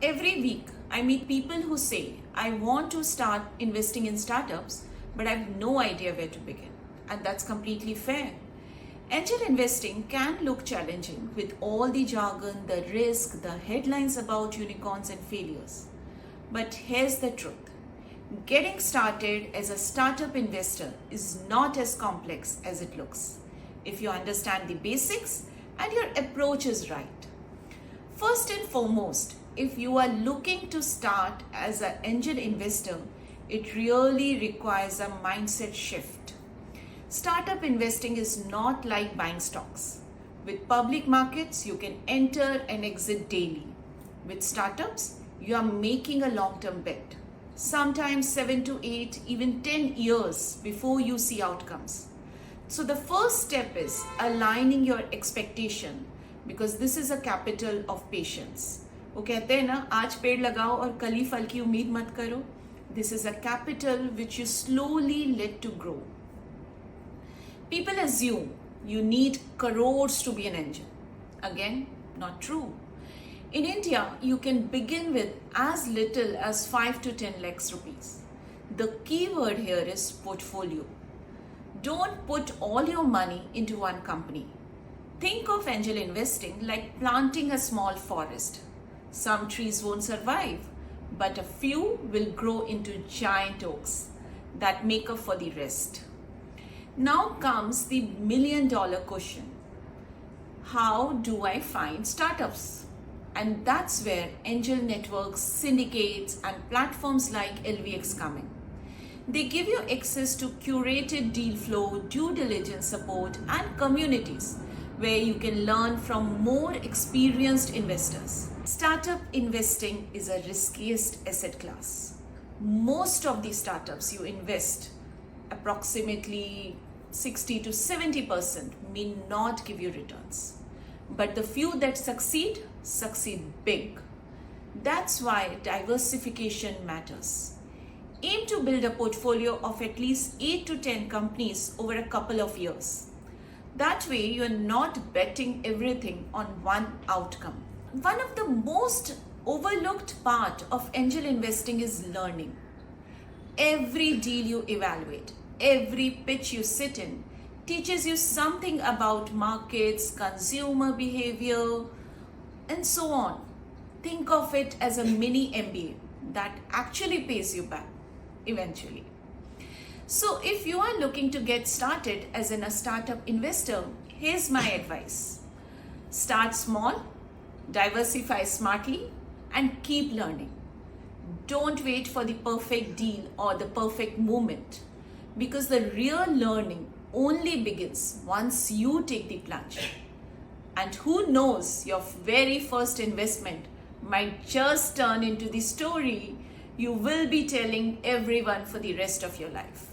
Every week, I meet people who say, I want to start investing in startups, but I have no idea where to begin. And that's completely fair. Angel investing can look challenging with all the jargon, the risk, the headlines about unicorns and failures. But here's the truth. Getting started as a startup investor is not as complex as it looks if you understand the basics and your approach is right. First and foremost, if you are looking to start as an angel investor, it really requires a mindset shift. Startup investing is not like buying stocks. With public markets, you can enter and exit daily. With startups, you are making a long-term bet. Sometimes 7 to 8, even 10 years before you see outcomes. So the first step is aligning your expectation because this is a capital of patience. वो कहते हैं ना आज पेड़ लगाओ और कल ही फल की उम्मीद मत करो. This is a capital which you slowly let to grow. People assume you need crores to be an angel. Again, not true. In India, you can begin with as little as 5 to 10 lakhs rupees. The key word here is portfolio. Don't put all your money into one company. Think of angel investing like planting a small forest. Some trees won't survive, but a few will grow into giant oaks that make up for the rest. Now comes the million-dollar question. How do I find startups? And that's where angel networks, syndicates, and platforms like LVX come in. They give you access to curated deal flow, due diligence support, and communities where you can learn from more experienced investors. Startup investing is a riskiest asset class. Most of the startups you invest, approximately 60 to 70%, may not give you returns. But the few that succeed big. That's why diversification matters. Aim to build a portfolio of at least 8 to 10 companies over a couple of years. That way, you're not betting everything on one outcome. One of the most overlooked part of angel investing is learning. Every deal you evaluate, every pitch you sit in, teaches you something about markets, consumer behavior, and so on. Think of it as a mini MBA that actually pays you back eventually. So if you are looking to get started as a startup investor, here's my advice. Start small, diversify smartly, and keep learning. Don't wait for the perfect deal or the perfect moment because the real learning only begins once you take the plunge. And who knows, your very first investment might just turn into the story you will be telling everyone for the rest of your life.